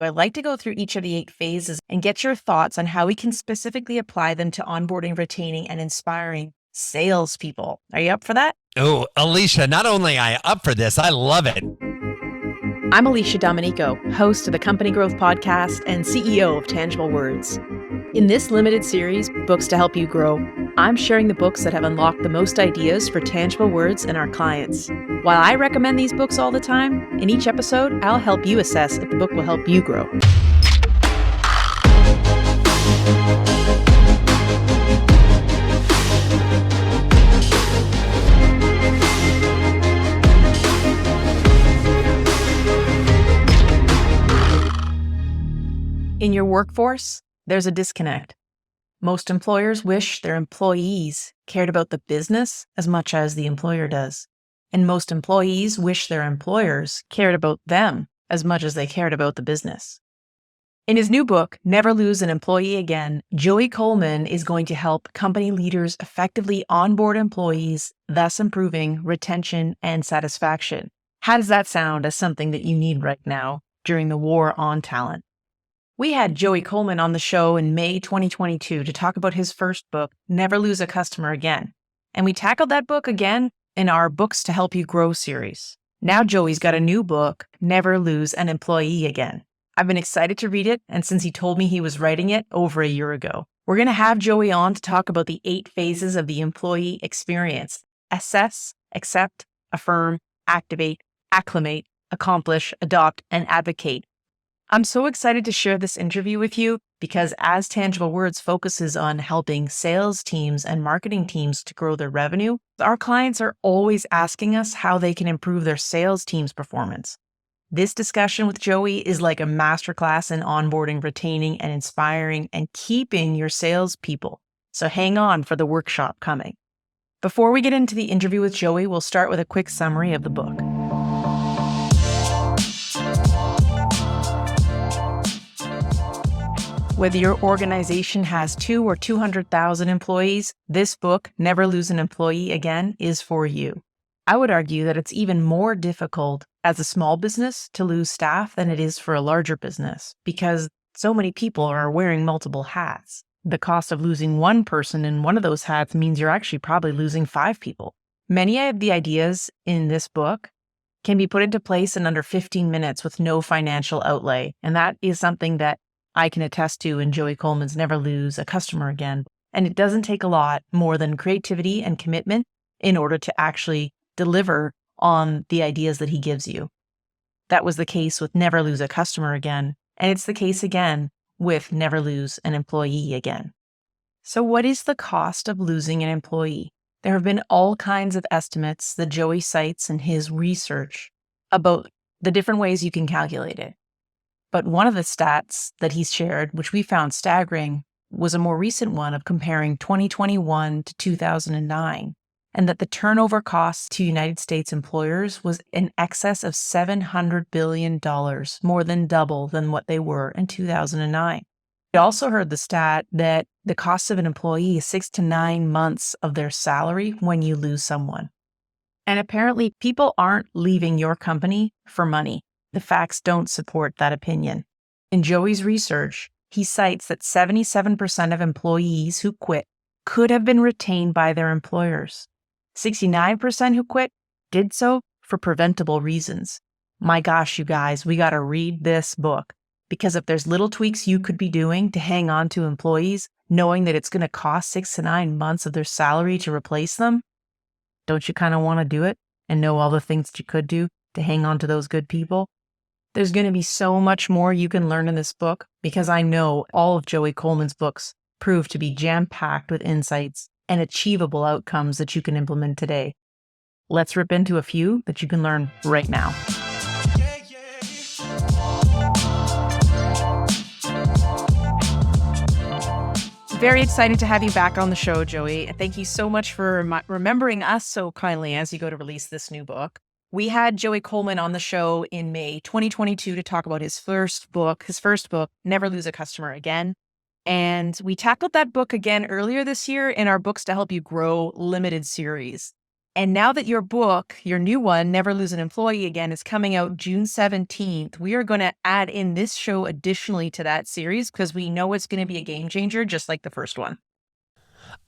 I'd like to go through each of the 8 phases and get your thoughts on how we can specifically apply them to onboarding, retaining, and inspiring salespeople. Are you up for that? Oh, Alicia, not only am I up for this, I love it. I'm Alicia Domenico, host of the Company Growth Podcast and CEO of Tangible Words. In this limited series, Books to Help You Grow, I'm sharing the books that have unlocked the most ideas for tangible words and our clients. While I recommend these books all the time, in each episode, I'll help you assess if the book will help you grow. In your workforce, there's a disconnect. Most employers wish their employees cared about the business as much as the employer does. And most employees wish their employers cared about them as much as they cared about the business. In his new book, Never Lose an Employee Again, Joey Coleman is going to help company leaders effectively onboard employees, thus improving retention and satisfaction. How does that sound as something that you need right now during the war on talent? We had Joey Coleman on the show in May 2022 to talk about his first book, Never Lose a Customer Again. And we tackled that book again in our Books to Help You Grow series. Now Joey's got a new book, Never Lose an Employee Again. I've been excited to read it, and since he told me he was writing it over a year ago. We're going to have Joey on to talk about the 8 phases of the employee experience: assess, accept, affirm, activate, acclimate, accomplish, adopt, and advocate. I'm so excited to share this interview with you because as Tangible Words focuses on helping sales teams and marketing teams to grow their revenue, our clients are always asking us how they can improve their sales team's performance. This discussion with Joey is like a masterclass in onboarding, retaining, and inspiring and keeping your salespeople. So hang on for the workshop coming. Before we get into the interview with Joey, we'll start with a quick summary of the book. Whether your organization has 2 or 200,000 employees, this book, Never Lose an Employee Again, is for you. I would argue that it's even more difficult as a small business to lose staff than it is for a larger business because so many people are wearing multiple hats. The cost of losing one person in one of those hats means you're actually probably losing 5 people. Many of the ideas in this book can be put into place in under 15 minutes with no financial outlay, and that is something that I can attest to in Joey Coleman's Never Lose a Customer Again. And it doesn't take a lot more than creativity and commitment in order to actually deliver on the ideas that he gives you. That was the case with Never Lose a Customer Again, and it's the case again with Never Lose an Employee Again. So what is the cost of losing an employee? There have been all kinds of estimates that Joey cites in his research about the different ways you can calculate it. But one of the stats that he's shared, which we found staggering, was a more recent one of comparing 2021 to 2009, and that the turnover costs to United States employers was in excess of $700 billion, more than double than what they were in 2009. We also heard the stat that the cost of an employee is 6 to 9 months of their salary when you lose someone. And apparently, people aren't leaving your company for money. The facts don't support that opinion. In Joey's research, he cites that 77% of employees who quit could have been retained by their employers. 69% who quit did so for preventable reasons. My gosh, you guys, we got to read this book because if there's little tweaks you could be doing to hang on to employees, knowing that it's going to cost 6 to 9 months of their salary to replace them, don't you kind of want to do it and know all the things that you could do to hang on to those good people? There's going to be so much more you can learn in this book because I know all of Joey Coleman's books prove to be jam-packed with insights and achievable outcomes that you can implement today. Let's rip into a few that you can learn right now. Very excited to have you back on the show, Joey. And thank you so much for remembering us so kindly as you go to release this new book. We had Joey Coleman on the show in May 2022 to talk about his first book, Never Lose a Customer Again. And we tackled that book again earlier this year in our Books to Help You Grow limited series. And now that your book, your new one, Never Lose an Employee Again, is coming out June 17th, we are going to add in this show additionally to that series because we know it's going to be a game changer, just like the first one.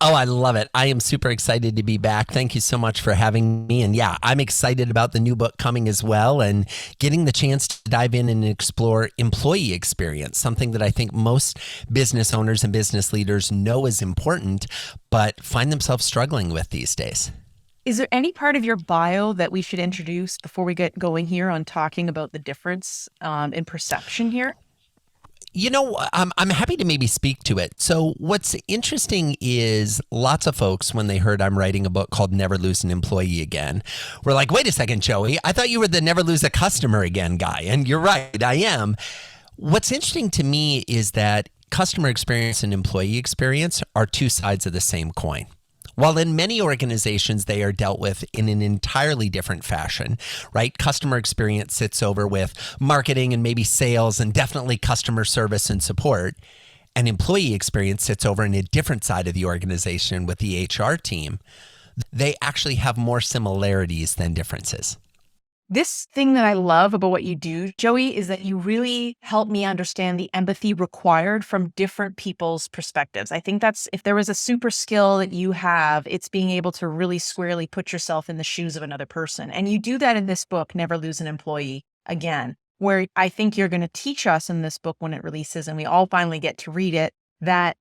Oh, I love it. I am super excited to be back. Thank you so much for having me. And yeah, I'm excited about the new book coming as well and getting the chance to dive in and explore employee experience, something that I think most business owners and business leaders know is important, but find themselves struggling with these days. Is there any part of your bio that we should introduce before we get going here on talking about the difference in perception here? I'm happy to maybe speak to it. So what's interesting is lots of folks, when they heard I'm writing a book called Never Lose an Employee Again, were like, wait a second, Joey, I thought you were the Never Lose a Customer Again guy. And you're right, I am. What's interesting to me is that customer experience and employee experience are two sides of the same coin. While in many organizations, they are dealt with in an entirely different fashion, right? Customer experience sits over with marketing and maybe sales and definitely customer service and support. And employee experience sits over in a different side of the organization with the HR team. They actually have more similarities than differences. This thing that I love about what you do, Joey, is that you really help me understand the empathy required from different people's perspectives. I think that's, if there was a super skill that you have, it's being able to really squarely put yourself in the shoes of another person. And you do that in this book, Never Lose an Employee Again, where I think you're going to teach us in this book when it releases and we all finally get to read it, that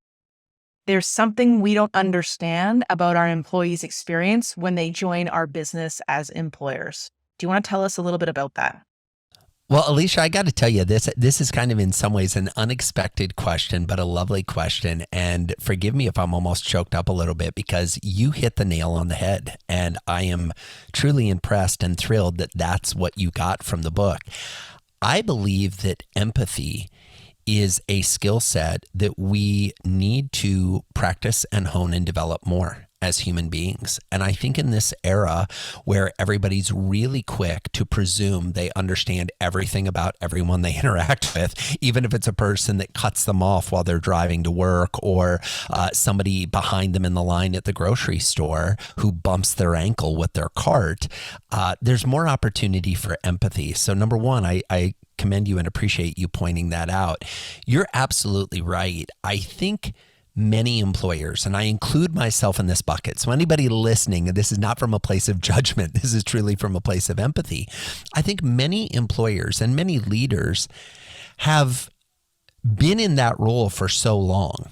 there's something we don't understand about our employees' experience when they join our business as employers. Do you want to tell us a little bit about that? Well, Alicia, I got to tell you, this is kind of in some ways an unexpected question, but a lovely question. And forgive me if I'm almost choked up a little bit because you hit the nail on the head. And I am truly impressed and thrilled that that's what you got from the book. I believe that empathy is a skill set that we need to practice and hone and develop more as human beings. And I think in this era where everybody's really quick to presume they understand everything about everyone they interact with, even if it's a person that cuts them off while they're driving to work or somebody behind them in the line at the grocery store who bumps their ankle with their cart, there's more opportunity for empathy. So number one, I commend you and appreciate you pointing that out. You're absolutely right. I think many employers, and I include myself in this bucket. So anybody listening, and this is not from a place of judgment, this is truly from a place of empathy. I think many employers and many leaders have been in that role for so long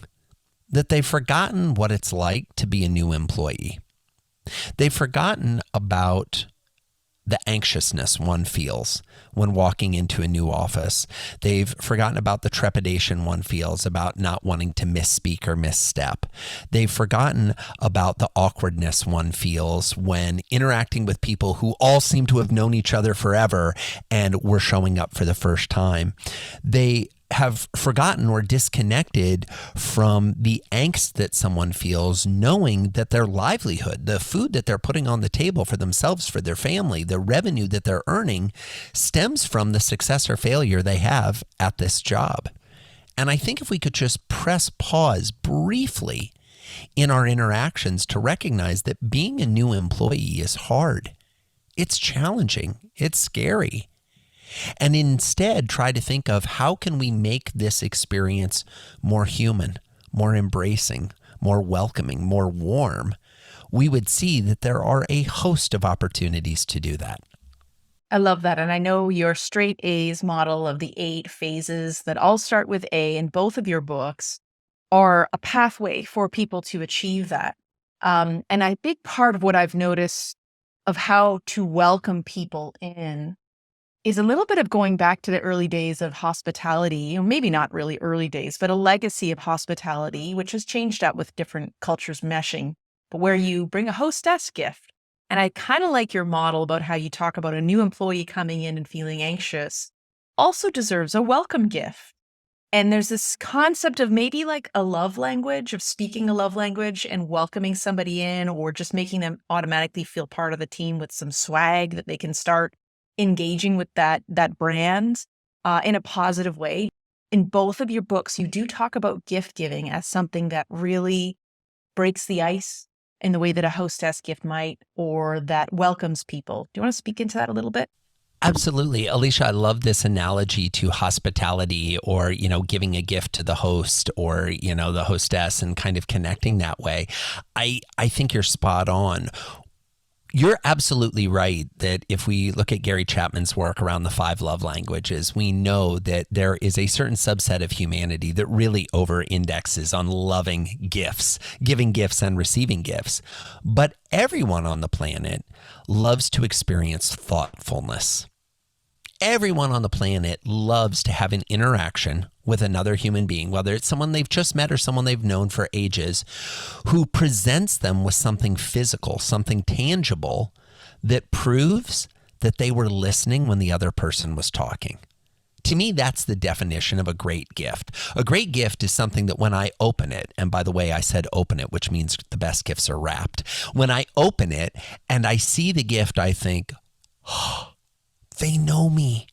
that they've forgotten what it's like to be a new employee. They've forgotten about the anxiousness one feels when walking into a new office. They've forgotten about the trepidation one feels about not wanting to misspeak or misstep. They've forgotten about the awkwardness one feels when interacting with people who all seem to have known each other forever and were showing up for the first time. They have forgotten or disconnected from the angst that someone feels knowing that their livelihood, the food that they're putting on the table for themselves, for their family, the revenue that they're earning stems from the success or failure they have at this job. And I think if we could just press pause briefly in our interactions to recognize that being a new employee is hard, it's challenging, it's scary. And instead try to think of how can we make this experience more human, more embracing, more welcoming, more warm, we would see that there are a host of opportunities to do that. I love that. And I know your straight A's model of the 8 phases that all start with A in both of your books are a pathway for people to achieve that. And a big part of what I've noticed of how to welcome people in is a little bit of going back to the early days of hospitality, or maybe not really early days, but a legacy of hospitality, which has changed up with different cultures meshing, but where you bring a hostess gift. And I kind of like your model about how you talk about a new employee coming in and feeling anxious also deserves a welcome gift. And there's this concept of maybe like a love language, of speaking a love language and welcoming somebody in, or just making them automatically feel part of the team with some swag that they can start engaging with that brand in a positive way. In both of your books, you do talk about gift giving as something that really breaks the ice in the way that a hostess gift might, or that welcomes people. Do you want to speak into that a little bit? Absolutely. Alicia, I love this analogy to hospitality or, giving a gift to the host or, the hostess and kind of connecting that way. I think you're spot on. You're absolutely right that if we look at Gary Chapman's work around the 5 love languages, we know that there is a certain subset of humanity that really over indexes on loving gifts, giving gifts and receiving gifts. But everyone on the planet loves to experience thoughtfulness. Everyone on the planet loves to have an interaction with another human being, whether it's someone they've just met or someone they've known for ages, who presents them with something physical, something tangible that proves that they were listening when the other person was talking. To me, that's the definition of a great gift. A great gift is something that when I open it, and by the way, I said open it, which means the best gifts are wrapped. When I open it and I see the gift, I think, oh, they know me.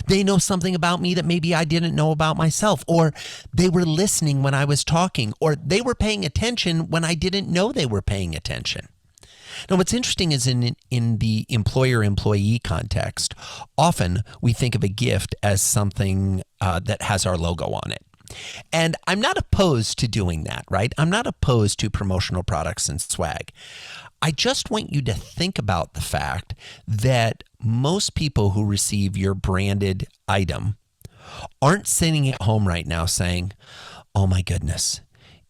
They know something about me that maybe I didn't know about myself, or they were listening when I was talking, or they were paying attention when I didn't know they were paying attention. Now, what's interesting is in the employer-employee context, often we think of a gift as something that has our logo on it. And I'm not opposed to doing that, right? I'm not opposed to promotional products and swag. I just want you to think about the fact that most people who receive your branded item aren't sitting at home right now saying, oh my goodness,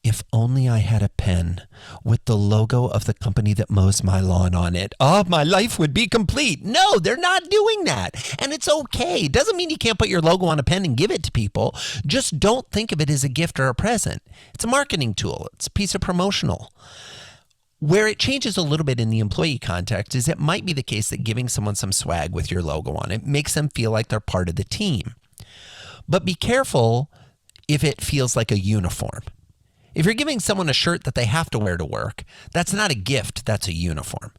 if only I had a pen with the logo of the company that mows my lawn on it. Oh, my life would be complete. No, they're not doing that. And it's okay. Doesn't mean you can't put your logo on a pen and give it to people. Just don't think of it as a gift or a present. It's a marketing tool. It's a piece of promotional. Where it changes a little bit in the employee context is it might be the case that giving someone some swag with your logo on it makes them feel like they're part of the team. But be careful if it feels like a uniform. If you're giving someone a shirt that they have to wear to work, that's not a gift, that's a uniform.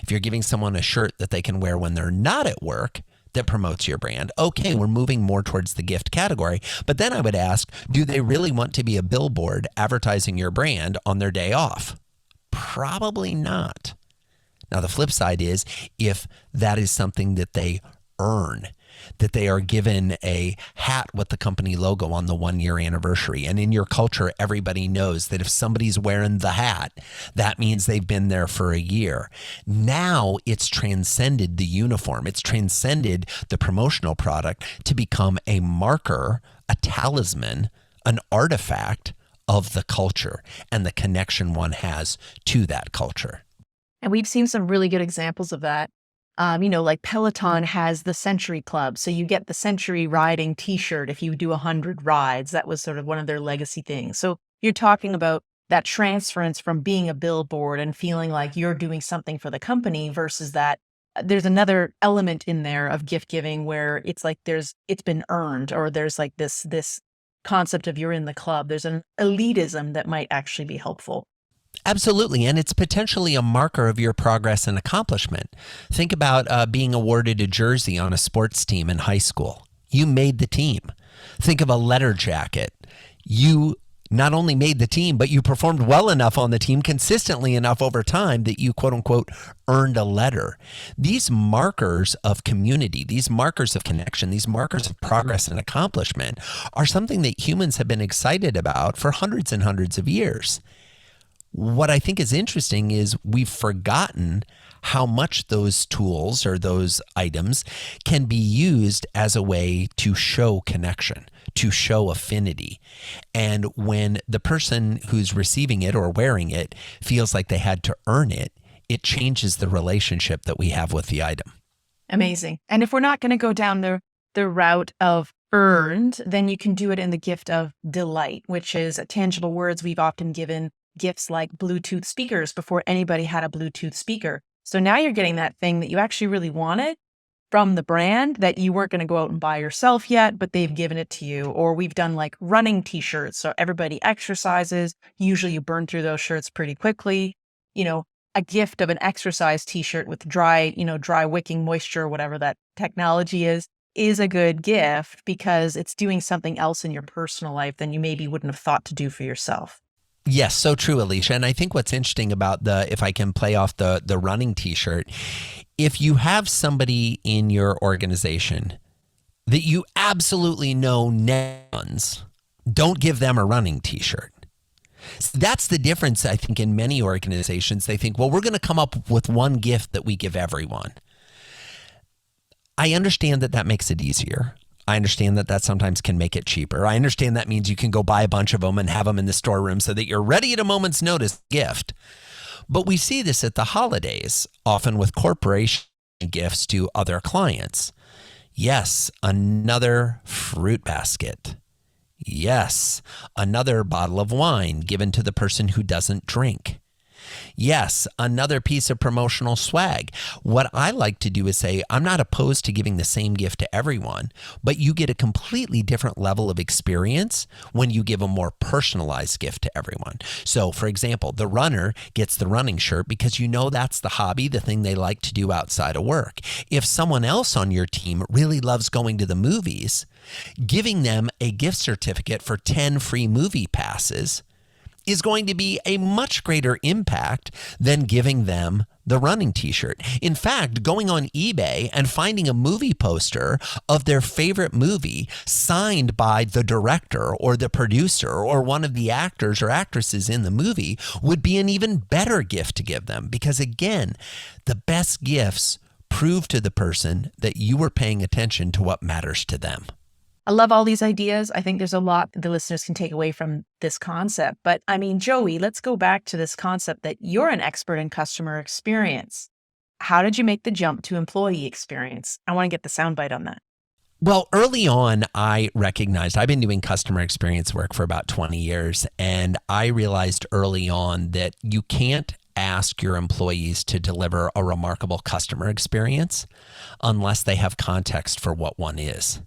If you're giving someone a shirt that they can wear when they're not at work, that promotes your brand, okay, we're moving more towards the gift category. But then I would ask, do they really want to be a billboard advertising your brand on their day off? Probably not. Now, the flip side is if that is something that they earn, that they are given a hat with the company logo on the 1-year anniversary. And in your culture, everybody knows that if somebody's wearing the hat, that means they've been there for a year. Now it's transcended the uniform. It's transcended the promotional product to become a marker, a talisman, an artifact of the culture and the connection one has to that culture. And we've seen some really good examples of that. Like Peloton has the Century Club. So you get the Century Riding t-shirt if you do 100 rides. That was sort of one of their legacy things. So you're talking about that transference from being a billboard and feeling like you're doing something for the company versus that there's another element in there of gift giving where it's like it's been earned, or there's like this concept of you're in the club. There's an elitism that might actually be helpful. Absolutely. And it's potentially a marker of your progress and accomplishment. Think about being awarded a jersey on a sports team in high school. You made the team. Think of a letter jacket. You not only made the team, but you performed well enough on the team, consistently enough over time that you, quote unquote, earned a letter. These markers of community, these markers of connection, these markers of progress and accomplishment are something that humans have been excited about for hundreds and hundreds of years. What I think is interesting is we've forgotten how much those tools or those items can be used as a way to show connection, to show affinity. And when the person who's receiving it or wearing it feels like they had to earn it, it changes the relationship that we have with the item. Amazing. And if we're not going to go down the route of earned, then you can do it in the gift of delight, which is tangible words. We've often given gifts like Bluetooth speakers before anybody had a Bluetooth speaker. So now you're getting that thing that you actually really wanted from the brand that you weren't going to go out and buy yourself yet, but they've given it to you. Or we've done like running t-shirts. So everybody exercises. Usually you burn through those shirts pretty quickly. A gift of an exercise t-shirt with dry wicking moisture, or whatever that technology is a good gift because it's doing something else in your personal life than you maybe wouldn't have thought to do for yourself. Yes, so true, Alicia. And I think what's interesting about if I can play off the running t-shirt, if you have somebody in your organization that you absolutely know never runs, don't give them a running t-shirt. So that's the difference, I think, in many organizations. They think, well, we're going to come up with one gift that we give everyone. I understand that makes it easier. I understand that sometimes can make it cheaper. I understand that means you can go buy a bunch of them and have them in the storeroom so that you're ready at a moment's notice gift. But we see this at the holidays, often with corporation gifts to other clients. Yes, another fruit basket. Yes, another bottle of wine given to the person who doesn't drink. Yes, another piece of promotional swag. What I like to do is say, I'm not opposed to giving the same gift to everyone, but you get a completely different level of experience when you give a more personalized gift to everyone. So, for example, the runner gets the running shirt because you know that's the hobby, the thing they like to do outside of work. If someone else on your team really loves going to the movies, giving them a gift certificate for 10 free movie passes is going to be a much greater impact than giving them the running t-shirt. In fact, going on eBay and finding a movie poster of their favorite movie signed by the director or the producer or one of the actors or actresses in the movie would be an even better gift to give them. Because again, the best gifts prove to the person that you were paying attention to what matters to them. I love all these ideas. I think there's a lot the listeners can take away from this concept. But I mean, Joey, let's go back to this concept that you're an expert in customer experience. How did you make the jump to employee experience? I want to get the soundbite on that. Well, early on, I recognized I've been doing customer experience work for about 20 years, and I realized early on that you can't ask your employees to deliver a remarkable customer experience unless they have context for what one is.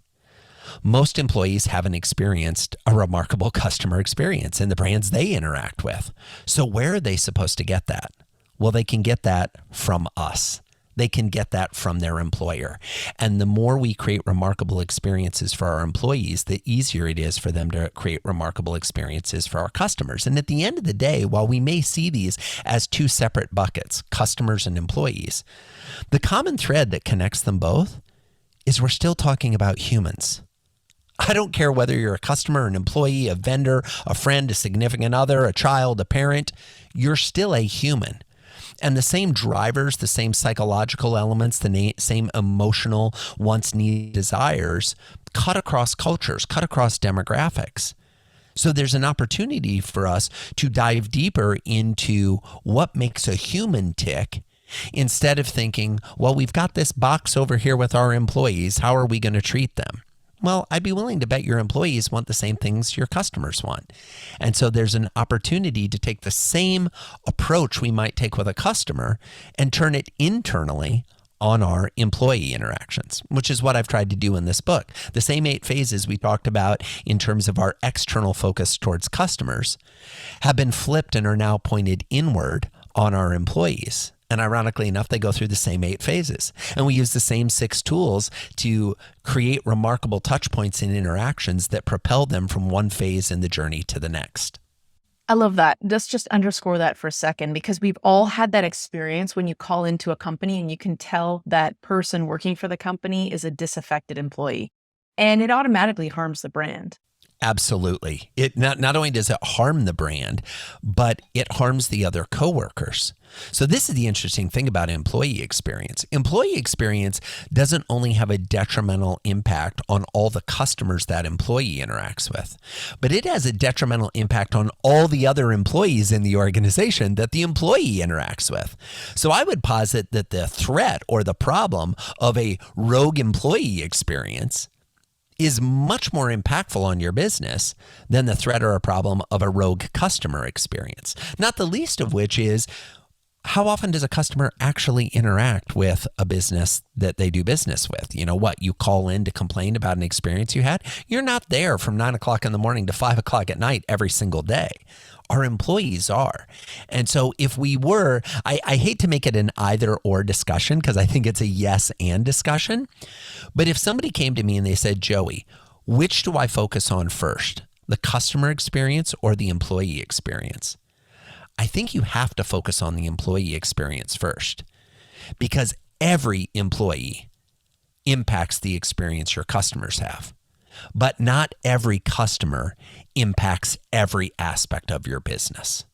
Most employees haven't experienced a remarkable customer experience in the brands they interact with. So where are they supposed to get that? Well, they can get that from us. They can get that from their employer. And the more we create remarkable experiences for our employees, the easier it is for them to create remarkable experiences for our customers. And at the end of the day, while we may see these as two separate buckets, customers and employees, the common thread that connects them both is we're still talking about humans. I don't care whether you're a customer, an employee, a vendor, a friend, a significant other, a child, a parent, you're still a human. And the same drivers, the same psychological elements, the same emotional wants, needs, desires cut across cultures, cut across demographics. So there's an opportunity for us to dive deeper into what makes a human tick instead of thinking, well, we've got this box over here with our employees. How are we going to treat them? Well, I'd be willing to bet your employees want the same things your customers want. And so there's an opportunity to take the same approach we might take with a customer and turn it internally on our employee interactions, which is what I've tried to do in this book. The same 8 phases we talked about in terms of our external focus towards customers have been flipped and are now pointed inward on our employees. And ironically enough, they go through the same 8 phases. And we use the same 6 tools to create remarkable touch points and interactions that propel them from one phase in the journey to the next. I love that. Let's just underscore that for a second, because we've all had that experience when you call into a company and you can tell that person working for the company is a disaffected employee, and it automatically harms the brand. Absolutely. It not only does it harm the brand, but it harms the other coworkers. So this is the interesting thing about employee experience. Employee experience doesn't only have a detrimental impact on all the customers that employee interacts with, but it has a detrimental impact on all the other employees in the organization that the employee interacts with. So I would posit that the threat or the problem of a rogue employee experience is much more impactful on your business than the threat or a problem of a rogue customer experience. Not the least of which is, how often does a customer actually interact with a business that they do business with? You know what? You call in to complain about an experience you had. You're not there from 9 o'clock in the morning to 5 o'clock at night every single day. Our employees are. And so if we were, I hate to make it an either or discussion because I think it's a yes and discussion. But if somebody came to me and they said, Joey, which do I focus on first? the customer experience or the employee experience? I think you have to focus on the employee experience first, because every employee impacts the experience your customers have. But not every customer impacts every aspect of your business.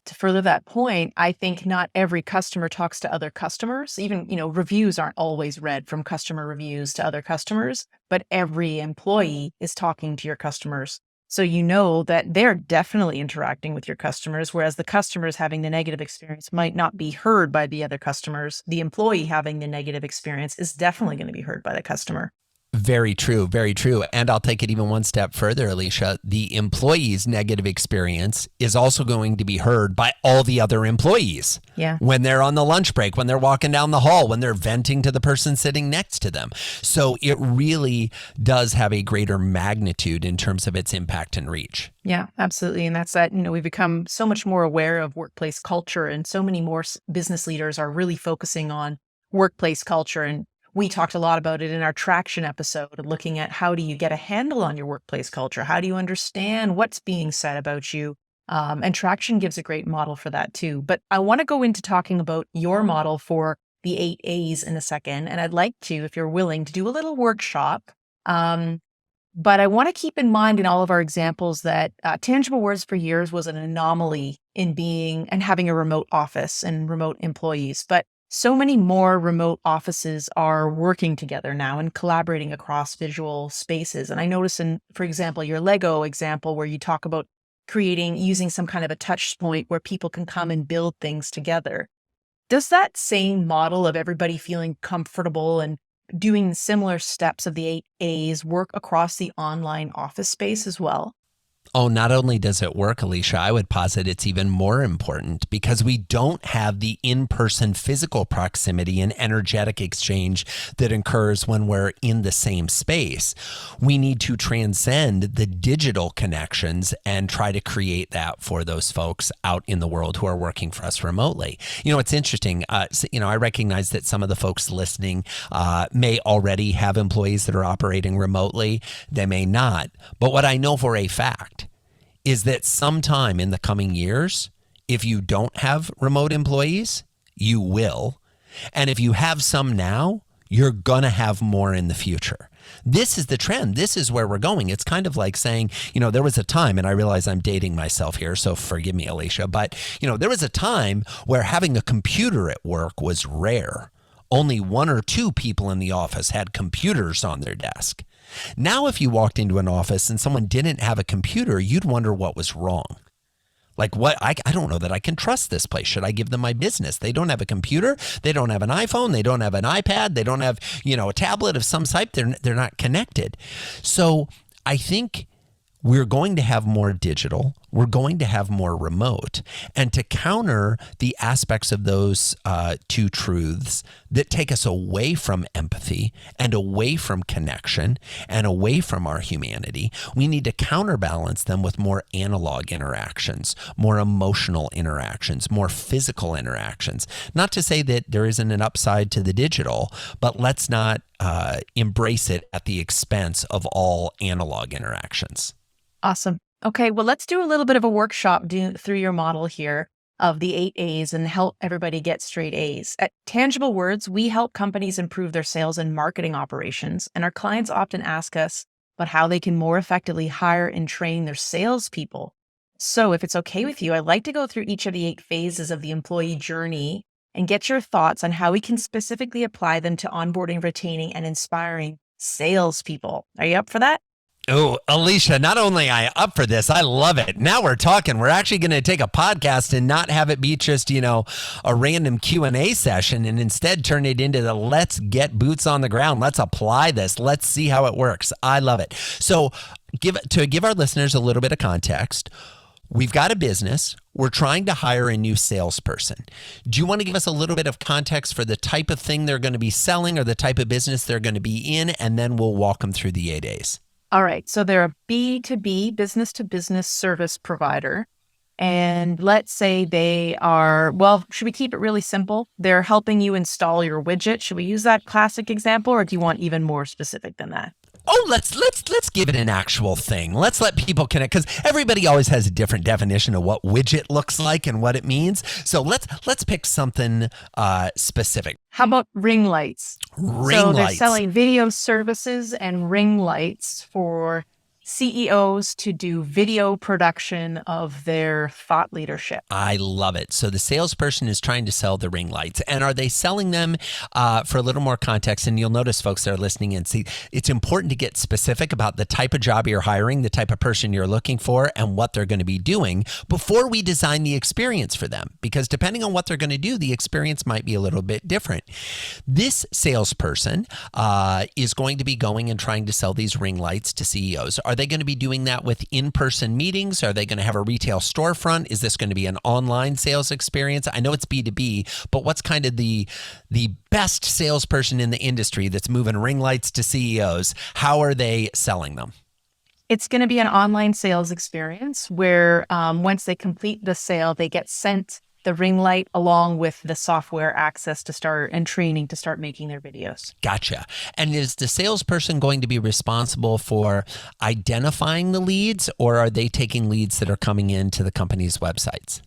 To further that point, I think not every customer talks to other customers. Even, reviews aren't always read from customer reviews to other customers, but every employee is talking to your customers. So you know that they're definitely interacting with your customers, whereas the customers having the negative experience might not be heard by the other customers. The employee having the negative experience is definitely going to be heard by the customer. Very true, very true. And I'll take it even one step further, Alicia. The employee's negative experience is also going to be heard by all the other employees. Yeah. When they're on the lunch break, when they're walking down the hall, when they're venting to the person sitting next to them. So it really does have a greater magnitude in terms of its impact and reach. Yeah, absolutely. And that's that, we've become so much more aware of workplace culture, and so many more business leaders are really focusing on workplace culture. And we talked a lot about it in our traction episode, looking at how do you get a handle on your workplace culture? How do you understand what's being said about you? And traction gives a great model for that too. But I want to go into talking about your model for the 8 A's in a second. And I'd like to, if you're willing, to do a little workshop. But I want to keep in mind in all of our examples that Tangible Words for years was an anomaly in being and having a remote office and remote employees. But so many more remote offices are working together now and collaborating across visual spaces. And I notice for example, your Lego example where you talk about using some kind of a touch point where people can come and build things together. Does that same model of everybody feeling comfortable and doing similar steps of the 8 A's work across the online office space as well? Oh, not only does it work, Alicia, I would posit it's even more important because we don't have the in-person physical proximity and energetic exchange that occurs when we're in the same space. We need to transcend the digital connections and try to create that for those folks out in the world who are working for us remotely. It's interesting. I recognize that some of the folks listening may already have employees that are operating remotely. They may not. But what I know for a fact is that sometime in the coming years, if you don't have remote employees, you will. And if you have some now, you're going to have more in the future. This is the trend. This is where we're going. It's kind of like saying, there was a time, and I realize I'm dating myself here, so forgive me, Alicia, but, there was a time where having a computer at work was rare. Only 1 or 2 people in the office had computers on their desk. Now, if you walked into an office and someone didn't have a computer, you'd wonder what was wrong. Like what? I don't know that I can trust this place. Should I give them my business? They don't have a computer. They don't have an iPhone. They don't have an iPad. They don't have, a tablet of some type. They're not connected. So I think we're going to have more digital. We're going to have more remote. And to counter the aspects of those 2 truths that take us away from empathy and away from connection and away from our humanity, we need to counterbalance them with more analog interactions, more emotional interactions, more physical interactions. Not to say that there isn't an upside to the digital, but let's not embrace it at the expense of all analog interactions. Awesome. Okay, well, let's do a little bit of a workshop through your model here of the 8 A's and help everybody get straight A's. At Tangible Words, we help companies improve their sales and marketing operations, and our clients often ask us about how they can more effectively hire and train their salespeople. So if it's okay with you, I'd like to go through each of the 8 phases of the employee journey and get your thoughts on how we can specifically apply them to onboarding, retaining, and inspiring salespeople. Are you up for that? Oh, Alicia, not only am I up for this, I love it. Now we're talking. We're actually going to take a podcast and not have it be just, a random Q&A session and instead turn it into the let's get boots on the ground. Let's apply this. Let's see how it works. I love it. So to give our listeners a little bit of context, we've got a business. We're trying to hire a new salesperson. Do you want to give us a little bit of context for the type of thing they're going to be selling or the type of business they're going to be in? And then we'll walk them through the 8 A's. All right. So they're a B2B, business to business service provider. And let's say they are, should we keep it really simple? They're helping you install your widget. Should we use that classic example or do you want even more specific than that? Oh, let's give it an actual thing. Let's let people connect, because everybody always has a different definition of what widget looks like and what it means. So let's pick something specific. How about ring lights? Ring They're lights. selling video services and ring lights for CEOs to do video production of their thought leadership. I love it. So the salesperson is trying to sell the ring lights. And are they selling them for a little more context? And you'll notice, folks that are listening in, see, it's important to get specific about the type of job you're hiring, the type of person you're looking for, and what they're going to be doing before we design the experience for them. Because depending on what they're going to do, the experience might be a little bit different. This salesperson is going to be going and trying to sell these ring lights to CEOs. Are they going to be doing that with in-person meetings? Are they going to have a retail storefront? Is this going to be an online sales experience? I know it's B2B, but what's kind of the best salesperson in the industry that's moving ring lights to CEOs? How are they selling them? It's going to be an online sales experience where once they complete the sale, they get sent the ring light along with the software access to start and training to start making their videos. Gotcha. And is the salesperson going to be responsible for identifying the leads, or are they taking leads that are coming into the company's websites?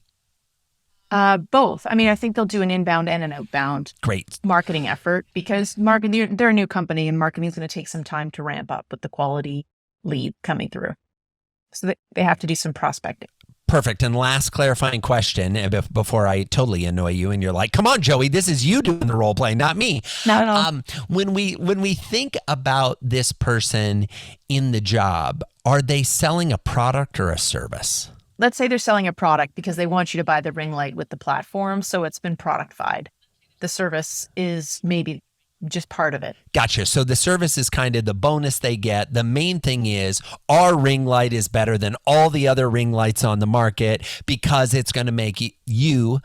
Both. I mean, I think they'll do an inbound and an outbound Great. marketing effort, because they're a new company and marketing is going to take some time to ramp up with the quality lead coming through. So they have to do some prospecting. Perfect. And last clarifying question before I totally annoy you and you're like, come on, Joey, this is you doing the role play, not me. Not at all. When we think about this person in the job, are they selling a product or a service? Let's say they're selling a product because they want you to buy the ring light with the platform. So it's been productified. The service is maybe just part of it. Gotcha. So the service is kind of the bonus they get. The main thing is our ring light is better than all the other ring lights on the market because it's going to make you,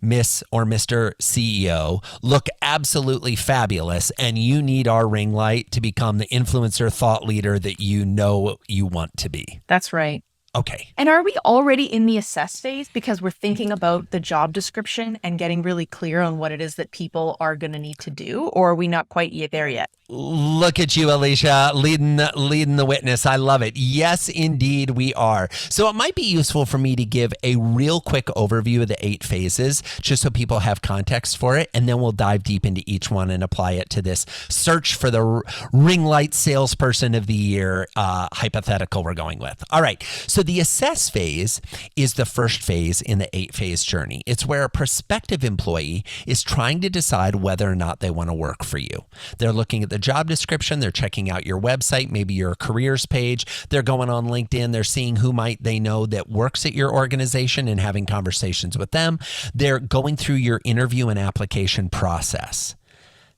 Miss or Mr. CEO, look absolutely fabulous. And you need our ring light to become the influencer thought leader that you know you want to be. That's right. Okay. And are we already in the assess phase because we're thinking about the job description and getting really clear on what it is that people are going to need to do? Or are we not quite there yet? Look at you, Alicia, leading the witness. I love it. Yes, indeed, we are. So it might be useful for me to give a real quick overview of the 8 phases, just so people have context for it, and then we'll dive deep into each one and apply it to this search for the ring light salesperson of the year hypothetical we're going with. All right. So the assess phase is the first phase in the 8-phase journey. It's where a prospective employee is trying to decide whether or not they want to work for you. They're looking at the job description, they're checking out your website, maybe your careers page, they're going on LinkedIn, they're seeing who might they know that works at your organization and having conversations with them. They're going through your interview and application process.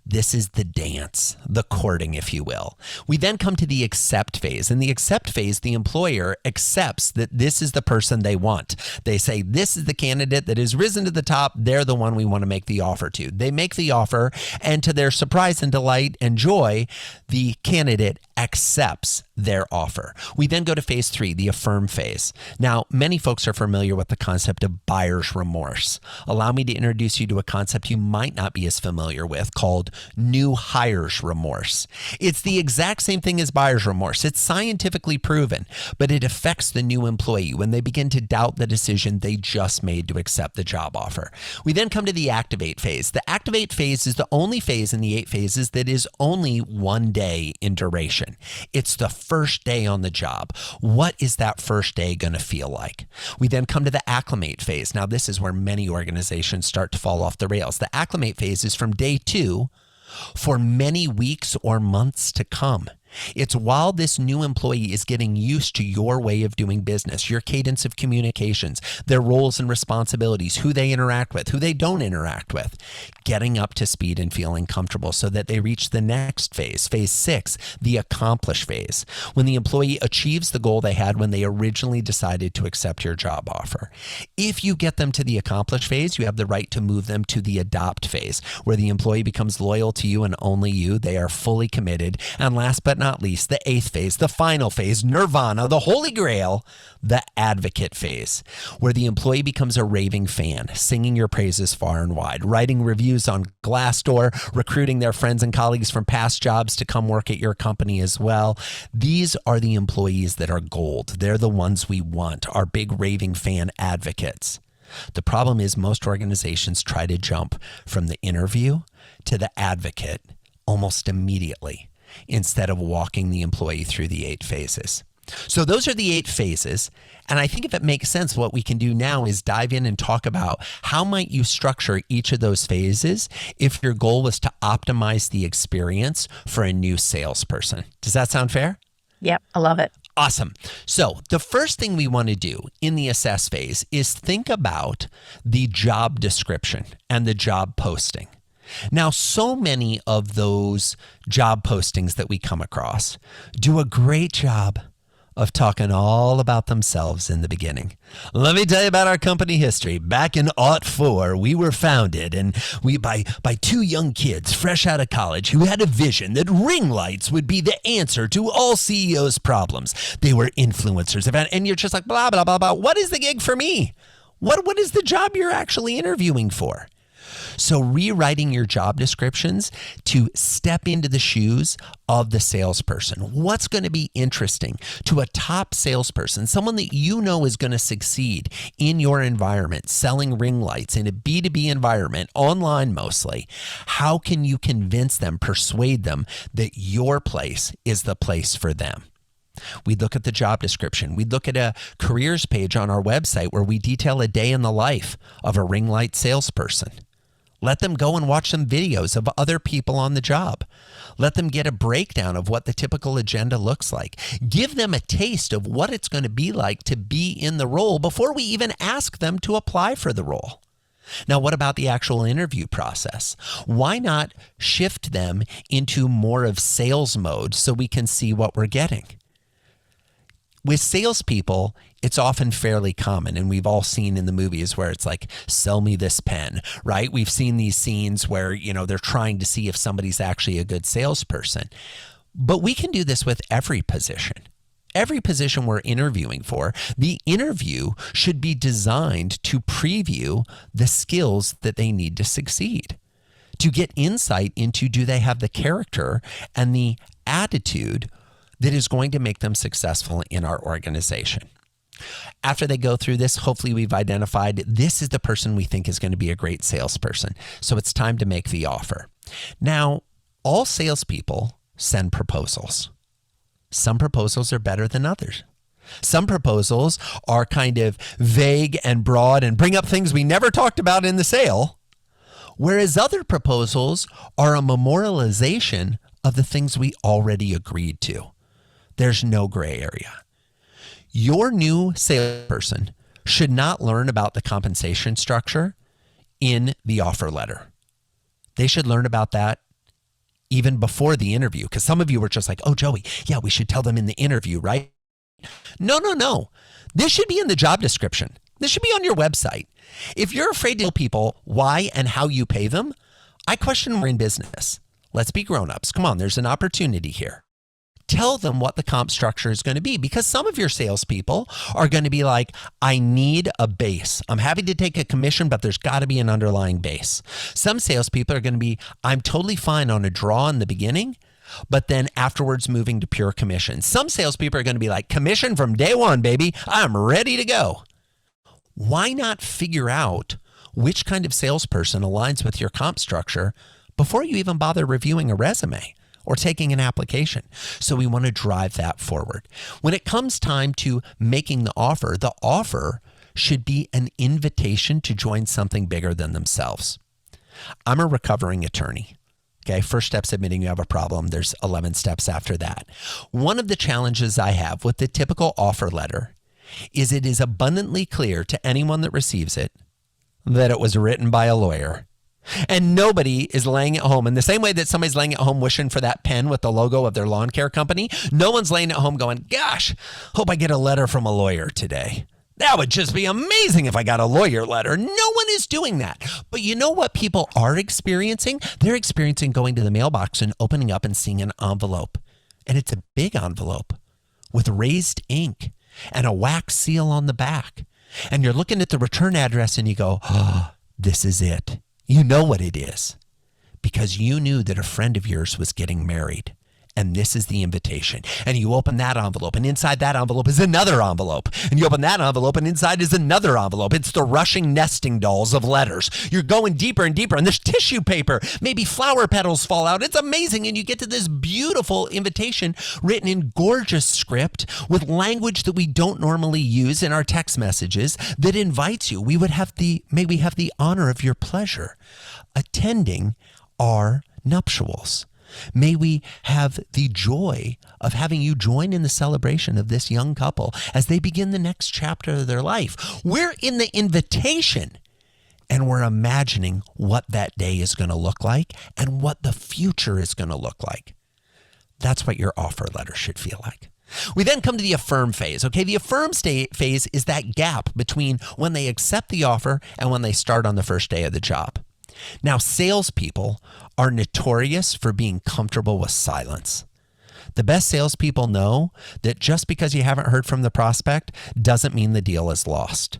This is the dance, the courting, if you will. We then come to the accept phase. In the accept phase, the employer accepts that this is the person they want. They say, this is the candidate that has risen to the top. They're the one we want to make the offer to. They make the offer, and to their surprise and delight and joy, the candidate accepts their offer. We then go to phase 3, the affirm phase. Now, many folks are familiar with the concept of buyer's remorse. Allow me to introduce you to a concept you might not be as familiar with called new hires remorse. It's the exact same thing as buyer's remorse. It's scientifically proven, but it affects the new employee when they begin to doubt the decision they just made to accept the job offer. We then come to the activate phase. The activate phase is the only phase in the 8 phases that is only 1 day in duration. It's the first day on the job. What is that first day going to feel like? We then come to the acclimate phase. Now, this is where many organizations start to fall off the rails. The acclimate phase is from day 2 for many weeks or months to come. It's while this new employee is getting used to your way of doing business, your cadence of communications, their roles and responsibilities, who they interact with, who they don't interact with, getting up to speed and feeling comfortable so that they reach the next phase, phase 6, the accomplish phase, when the employee achieves the goal they had when they originally decided to accept your job offer. If you get them to the accomplish phase, you have the right to move them to the adopt phase, where the employee becomes loyal to you and only you. They are fully committed. And last but not least, the 8th phase, the final phase, nirvana, the holy grail, the advocate phase, where the employee becomes a raving fan, singing your praises far and wide, writing reviews on Glassdoor, recruiting their friends and colleagues from past jobs to come work at your company as well. These are the employees that are gold. They're the ones we want, our big raving fan advocates. The problem is most organizations try to jump from the interview to the advocate almost immediately instead of walking the employee through the 8 phases. So those are the 8 phases. And I think if it makes sense, what we can do now is dive in and talk about how might you structure each of those phases if your goal was to optimize the experience for a new salesperson. Does that sound fair? Yep, I love it. Awesome. So the first thing we want to do in the assess phase is think about the job description and the job posting. Now, so many of those job postings that we come across do a great job of talking all about themselves in the beginning. Let me tell you about our company history. Back in '04, we were founded and we by 2 young kids fresh out of college who had a vision that ring lights would be the answer to all CEOs' problems. They were influencers. And you're just like, blah, blah, blah, blah. What is the gig for me? What is the job you're actually interviewing for? So rewriting your job descriptions to step into the shoes of the salesperson. What's going to be interesting to a top salesperson, someone that you know is going to succeed in your environment, selling ring lights in a B2B environment, online mostly? How can you convince them, persuade them that your place is the place for them? We'd look at the job description. We'd look at a careers page on our website where we detail a day in the life of a ring light salesperson. Let them go and watch some videos of other people on the job. Let them get a breakdown of what the typical agenda looks like. Give them a taste of what it's going to be like to be in the role before we even ask them to apply for the role. Now, what about the actual interview process? Why not shift them into more of sales mode so we can see what we're getting? With salespeople, it's often fairly common, and we've all seen in the movies where it's like, sell me this pen, right? We've seen these scenes where, they're trying to see if somebody's actually a good salesperson. But we can do this with every position. Every position we're interviewing for, the interview should be designed to preview the skills that they need to succeed, to get insight into do they have the character and the attitude that is going to make them successful in our organization. After they go through this, hopefully we've identified this is the person we think is going to be a great salesperson. So it's time to make the offer. Now, all salespeople send proposals. Some proposals are better than others. Some proposals are kind of vague and broad and bring up things we never talked about in the sale, whereas other proposals are a memorialization of the things we already agreed to. There's no gray area. Your new salesperson should not learn about the compensation structure in the offer letter. They should learn about that even before the interview, because some of you were just like, oh, Joey, yeah, we should tell them in the interview, right? No. This should be in the job description. This should be on your website. If you're afraid to tell people why and how you pay them, I question we're in business. Let's be grown-ups. Come on, there's an opportunity here. Tell them what the comp structure is going to be, because some of your salespeople are going to be like, I need a base. I'm happy to take a commission, but there's got to be an underlying base. Some salespeople are going to be, I'm totally fine on a draw in the beginning, but then afterwards moving to pure commission. Some salespeople are going to be like, commission from day one, baby. I'm ready to go. Why not figure out which kind of salesperson aligns with your comp structure before you even bother reviewing a resume or taking an application? So we want to drive that forward. When it comes time to making the offer should be an invitation to join something bigger than themselves. I'm a recovering attorney. Okay, first step's admitting you have a problem. There's 11 steps after that. One of the challenges I have with the typical offer letter is it is abundantly clear to anyone that receives it that it was written by a lawyer. And nobody is laying at home in the same way that somebody's laying at home wishing for that pen with the logo of their lawn care company. No one's laying at home going, gosh, hope I get a letter from a lawyer today. That would just be amazing if I got a lawyer letter. No one is doing that. But you know what people are experiencing? They're experiencing going to the mailbox and opening up and seeing an envelope And it's a big envelope with raised ink and a wax seal on the back. And you're looking at the return address and you go, oh, this is it. You know what it is because you knew that a friend of yours was getting married. And this is the invitation. And you open that envelope, and inside that envelope is another envelope. And you open that envelope, and inside is another envelope. It's the rushing nesting dolls of letters. You're going deeper and deeper, and there's tissue paper. Maybe flower petals fall out. It's amazing. And you get to this beautiful invitation written in gorgeous script with language that we don't normally use in our text messages that invites you. May we have the honor of your pleasure attending our nuptials. May we have the joy of having you join in the celebration of this young couple as they begin the next chapter of their life. We're in the invitation and we're imagining what that day is going to look like and what the future is going to look like. That's what your offer letter should feel like. We then come to the affirm phase. Okay, the affirm phase is that gap between when they accept the offer and when they start on the first day of the job. Now, salespeople are notorious for being comfortable with silence. The best salespeople know that just because you haven't heard from the prospect doesn't mean the deal is lost.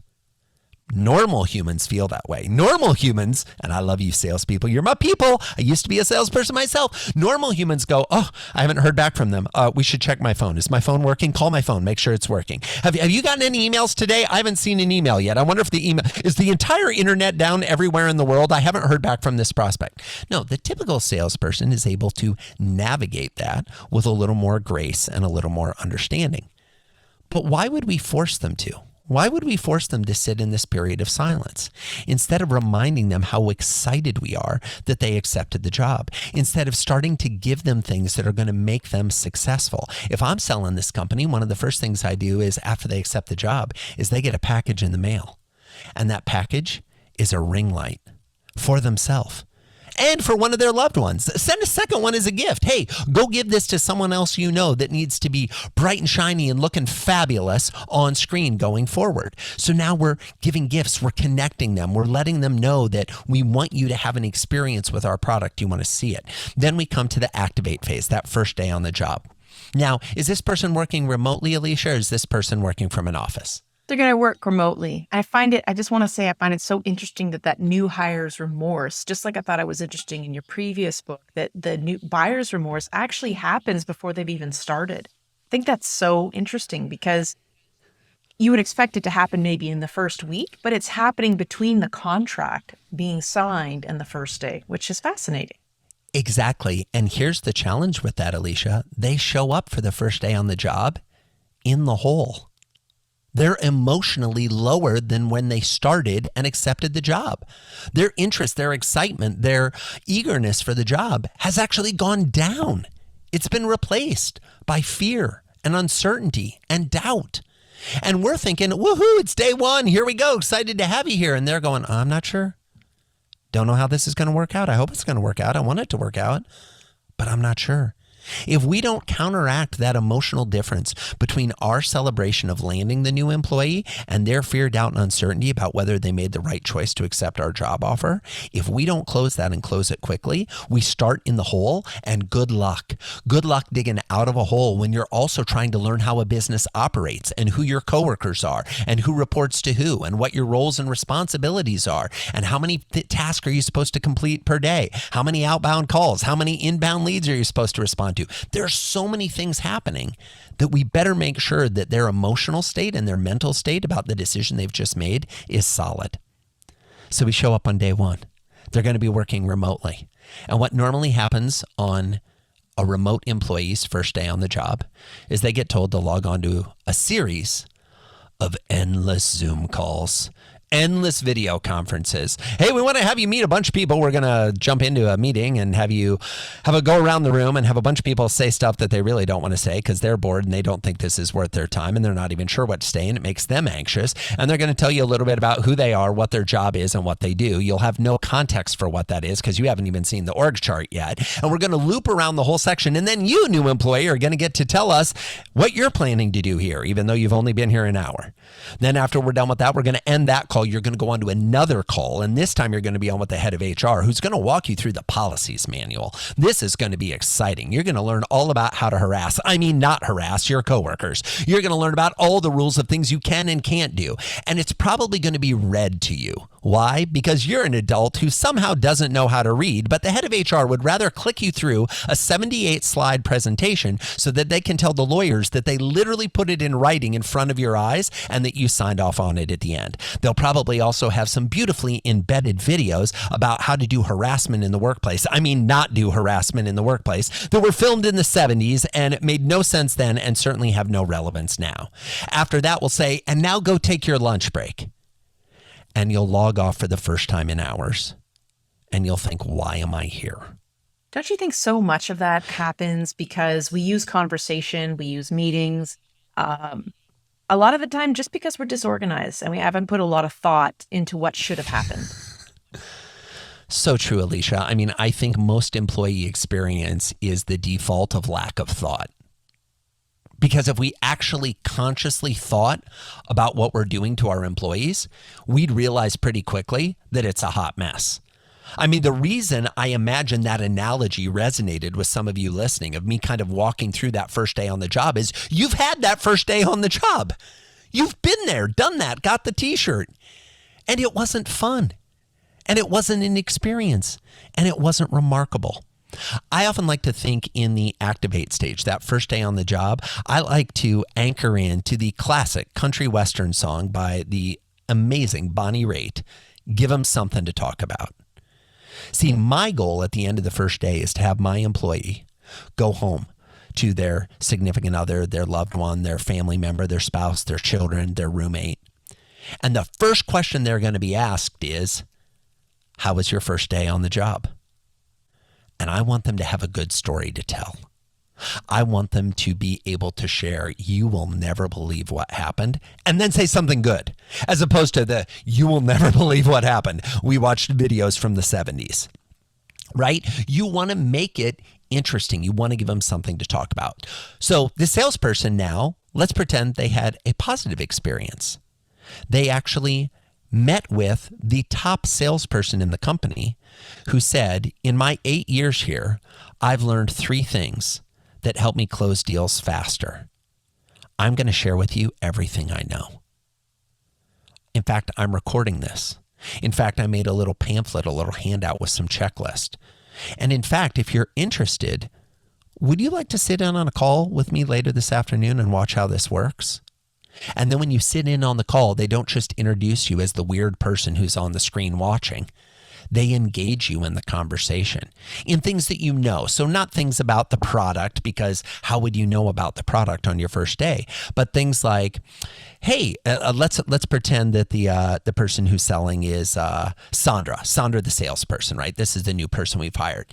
Normal humans feel that way. Normal humans, and I love you salespeople, you're my people. I used to be a salesperson myself. Normal humans go, oh, I haven't heard back from them. We should check my phone. Is my phone working? Call my phone. Make sure it's working. Have you gotten any emails today? I haven't seen an email yet. I wonder if is the entire internet down everywhere in the world? I haven't heard back from this prospect. No, the typical salesperson is able to navigate that with a little more grace and a little more understanding. But why would we force them to? Why would we force them to sit in this period of silence instead of reminding them how excited we are that they accepted the job, instead of starting to give them things that are going to make them successful? If I'm selling this company, one of the first things I do is after they accept the job is they get a package in the mail. And that package is a ring light for themselves and for one of their loved ones. Send a second one as a gift. Hey, go give this to someone else you know that needs to be bright and shiny and looking fabulous on screen going forward. So now we're giving gifts. We're connecting them. We're letting them know that we want you to have an experience with our product. You want to see it. Then we come to the activate phase, that first day on the job. Now, is this person working remotely, Alicia, or is this person working from an office? They're going to work remotely. I find it so interesting that new hires remorse, just like I thought it was interesting in your previous book, that the new buyer's remorse actually happens before they've even started. I think that's so interesting because you would expect it to happen maybe in the first week, but it's happening between the contract being signed and the first day, which is fascinating. Exactly. And here's the challenge with that, Alicia. They show up for the first day on the job in the hole. They're emotionally lower than when they started and accepted the job. Their interest, their excitement, their eagerness for the job has actually gone down. It's been replaced by fear and uncertainty and doubt. And we're thinking, woohoo, it's day one. Here we go. Excited to have you here. And they're going, I'm not sure. Don't know how this is going to work out. I hope it's going to work out. I want it to work out, but I'm not sure. If we don't counteract that emotional difference between our celebration of landing the new employee and their fear, doubt, and uncertainty about whether they made the right choice to accept our job offer, if we don't close that and close it quickly, we start in the hole, and good luck. Good luck digging out of a hole when you're also trying to learn how a business operates and who your coworkers are and who reports to who and what your roles and responsibilities are and how many tasks are you supposed to complete per day, how many outbound calls, how many inbound leads are you supposed to respond to. There are so many things happening that we better make sure that their emotional state and their mental state about the decision they've just made is solid. So we show up on day one. They're going to be working remotely. And what normally happens on a remote employee's first day on the job is they get told to log on to a series of endless Zoom calls, endless video conferences. Hey, we want to have you meet a bunch of people. We're going to jump into a meeting and have you have a go around the room and have a bunch of people say stuff that they really don't want to say because they're bored and they don't think this is worth their time and they're not even sure what to say and it makes them anxious. And they're going to tell you a little bit about who they are, what their job is, and what they do. You'll have no context for what that is because you haven't even seen the org chart yet. And we're going to loop around the whole section. And then you, new employee, are going to get to tell us what you're planning to do here, even though you've only been here an hour. Then after we're done with that, we're going to end that call. call, you're going to go on to another call. And this time you're going to be on with the head of HR, who's going to walk you through the policies manual. This is going to be exciting. You're going to learn all about how to harass. I mean, not harass your coworkers. You're going to learn about all the rules of things you can and can't do. And it's probably going to be read to you. Why? Because you're an adult who somehow doesn't know how to read, but the head of HR would rather click you through a 78-slide presentation so that they can tell the lawyers that they literally put it in writing in front of your eyes and that you signed off on it at the end. They'll probably also have some beautifully embedded videos about how to do harassment in the workplace. I mean, not do harassment in the workplace, that were filmed in the 70s and it made no sense then and certainly have no relevance now. After that, we'll say, and now go take your lunch break. And you'll log off for the first time in hours. And you'll think, why am I here? Don't you think so much of that happens because we use conversation, we use meetings, a lot of the time just because we're disorganized and we haven't put a lot of thought into what should have happened? So true, Alicia. I mean, I think most employee experience is the default of lack of thought. Because if we actually consciously thought about what we're doing to our employees, we'd realize pretty quickly that it's a hot mess. I mean, the reason I imagine that analogy resonated with some of you listening of me kind of walking through that first day on the job is you've had that first day on the job. You've been there, done that, got the t-shirt, and it wasn't fun, and it wasn't an experience, and it wasn't remarkable. I often like to think in the activate stage, that first day on the job, I like to anchor in to the classic country western song by the amazing Bonnie Raitt, Give 'Em Something to Talk About. See, my goal at the end of the first day is to have my employee go home to their significant other, their loved one, their family member, their spouse, their children, their roommate. And the first question they're going to be asked is, how was your first day on the job? And I want them to have a good story to tell. I want them to be able to share, you will never believe what happened, and then say something good, as opposed to the, you will never believe what happened. We watched videos from the 70s, right? You want to make it interesting. You want to give them something to talk about. So the salesperson now, let's pretend they had a positive experience. They actually met with the top salesperson in the company who said, in my 8 years here, I've learned 3 things that help me close deals faster. I'm going to share with you everything I know. In fact, I'm recording this. In fact, I made a little pamphlet, a little handout with some checklist. And in fact, if you're interested, would you like to sit in on a call with me later this afternoon and watch how this works? And then when you sit in on the call, they don't just introduce you as the weird person who's on the screen watching. They engage you in the conversation in things that you know. So not things about the product, because how would you know about the product on your first day? But things like, hey, let's pretend that the person who's selling is Sandra, the salesperson, right? This is the new person we've hired.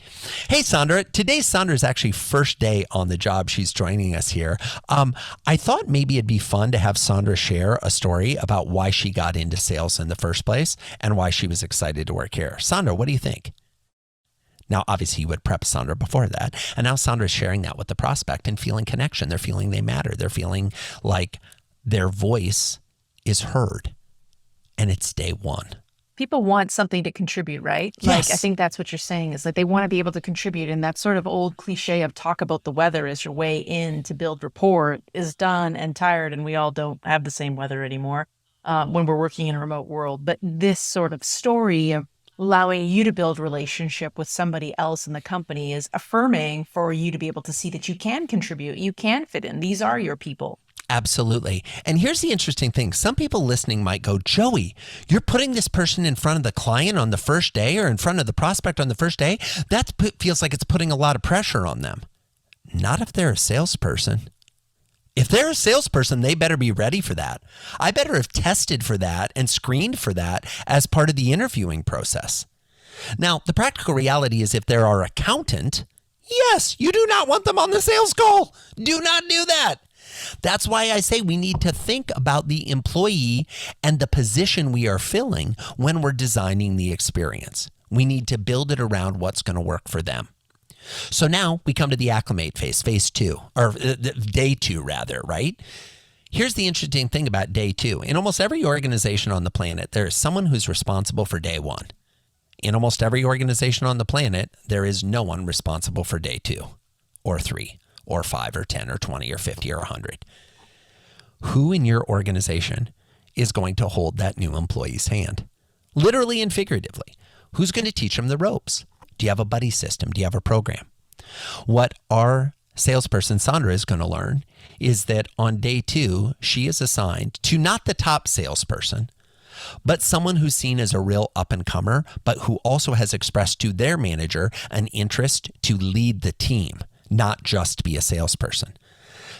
Hey, Sandra, today's Sandra's actually first day on the job. She's joining us here. I thought maybe it'd be fun to have Sandra share a story about why she got into sales in the first place and why she was excited to work here. Sandra, what do you think? Now, obviously, you would prep Sandra before that. And now Sandra's sharing that with the prospect and feeling connection. They're feeling they matter. They're feeling like their voice is heard. And it's day one. People want something to contribute, right? Yes. Like, I think that's what you're saying is like they want to be able to contribute. And that sort of old cliche of talk about the weather as your way in to build rapport is done and tired. And we all don't have the same weather anymore when we're working in a remote world. But this sort of story of allowing you to build relationship with somebody else in the company is affirming for you to be able to see that you can contribute, you can fit in. These are your people. Absolutely. And here's the interesting thing. Some people listening might go, Joey, you're putting this person in front of the client on the first day or in front of the prospect on the first day. That feels like it's putting a lot of pressure on them. Not if they're a salesperson. If they're a salesperson, they better be ready for that. I better have tested for that and screened for that as part of the interviewing process. Now, the practical reality is if they're our accountant, yes, you do not want them on the sales call. Do not do that. That's why I say we need to think about the employee and the position we are filling when we're designing the experience. We need to build it around what's going to work for them. So now we come to the acclimate phase, phase 2, or day 2 rather, right? Here's the interesting thing about day two. In almost every organization on the planet, there is someone who's responsible for day one. In almost every organization on the planet, there is no one responsible for day two or 3 or 5 or 10 or 20 or 50 or 100. Who in your organization is going to hold that new employee's hand? Literally and figuratively. Who's going to teach them the ropes? Do you have a buddy system? Do you have a program? What our salesperson, Sandra, is going to learn is that on day two, she is assigned to not the top salesperson, but someone who's seen as a real up-and-comer, but who also has expressed to their manager an interest to lead the team, not just be a salesperson.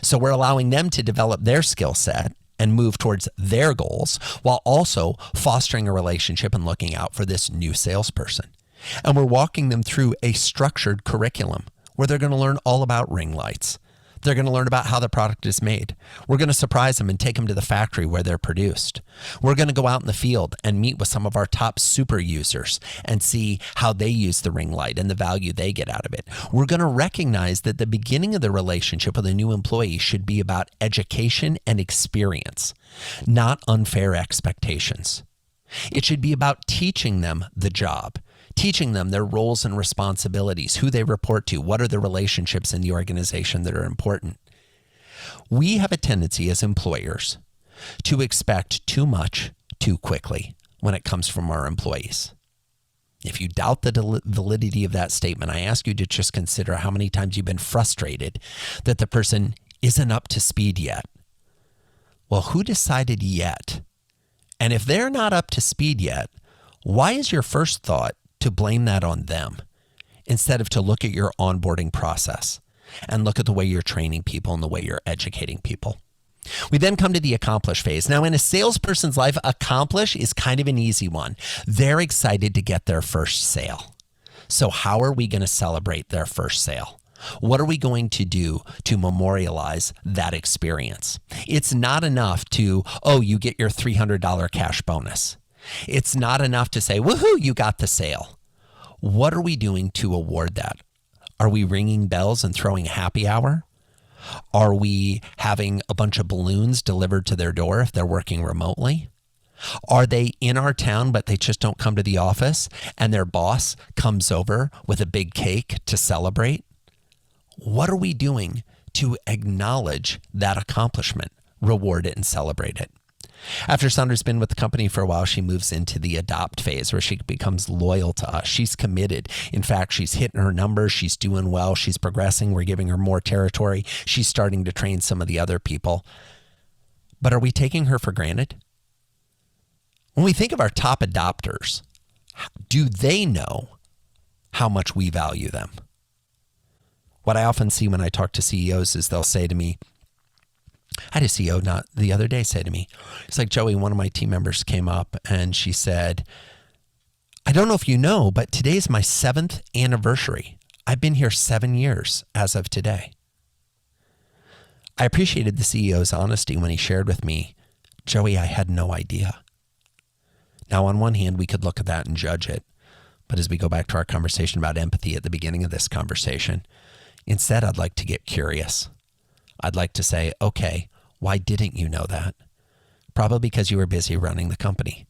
So we're allowing them to develop their skill set and move towards their goals while also fostering a relationship and looking out for this new salesperson. And we're walking them through a structured curriculum where they're going to learn all about ring lights. They're going to learn about how the product is made. We're going to surprise them and take them to the factory where they're produced. We're going to go out in the field and meet with some of our top super users and see how they use the ring light and the value they get out of it. We're going to recognize that the beginning of the relationship with a new employee should be about education and experience, not unfair expectations. It should be about teaching them the job, teaching them their roles and responsibilities, who they report to, what are the relationships in the organization that are important. We have a tendency as employers to expect too much too quickly when it comes from our employees. If you doubt the validity of that statement, I ask you to just consider how many times you've been frustrated that the person isn't up to speed yet. Well, who decided yet? And if they're not up to speed yet, why is your first thought to blame that on them instead of to look at your onboarding process and look at the way you're training people and the way you're educating people? We then come to the accomplish phase. Now, in a salesperson's life, accomplish is kind of an easy one. They're excited to get their first sale. So how are we going to celebrate their first sale? What are we going to do to memorialize that experience? It's not enough to, oh, you get your $300 cash bonus. It's not enough to say, woohoo, you got the sale. What are we doing to award that? Are we ringing bells and throwing a happy hour? Are we having a bunch of balloons delivered to their door if they're working remotely? Are they in our town, but they just don't come to the office and their boss comes over with a big cake to celebrate? What are we doing to acknowledge that accomplishment, reward it, and celebrate it? After Sandra's been with the company for a while, she moves into the adopt phase where she becomes loyal to us. She's committed. In fact, she's hitting her numbers. She's doing well. She's progressing. We're giving her more territory. She's starting to train some of the other people. But are we taking her for granted? When we think of our top adopters, do they know how much we value them? What I often see when I talk to CEOs is they'll say to me, I had a CEO not the other day say to me, it's like, Joey, one of my team members came up and she said, I don't know if you know, but today's my 7th anniversary. I've been here 7 years as of today. I appreciated the CEO's honesty when he shared with me, Joey, I had no idea. Now, on one hand, we could look at that and judge it. But as we go back to our conversation about empathy at the beginning of this conversation, instead, I'd like to get curious. I'd like to say, okay, why didn't you know that? Probably because you were busy running the company.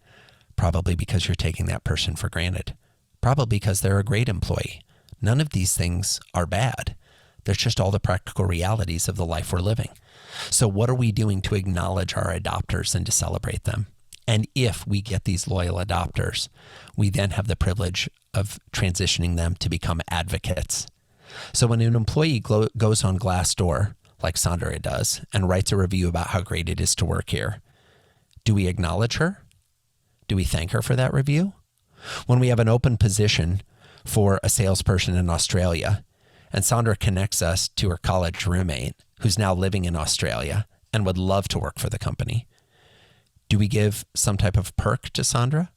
Probably because you're taking that person for granted. Probably because they're a great employee. None of these things are bad. There's just all the practical realities of the life we're living. So what are we doing to acknowledge our adopters and to celebrate them? And if we get these loyal adopters, we then have the privilege of transitioning them to become advocates. So when an employee goes on Glassdoor, like Sandra does, and writes a review about how great it is to work here, do we acknowledge her? Do we thank her for that review? When we have an open position for a salesperson in Australia, and Sandra connects us to her college roommate who's now living in Australia and would love to work for the company, do we give some type of perk to Sandra?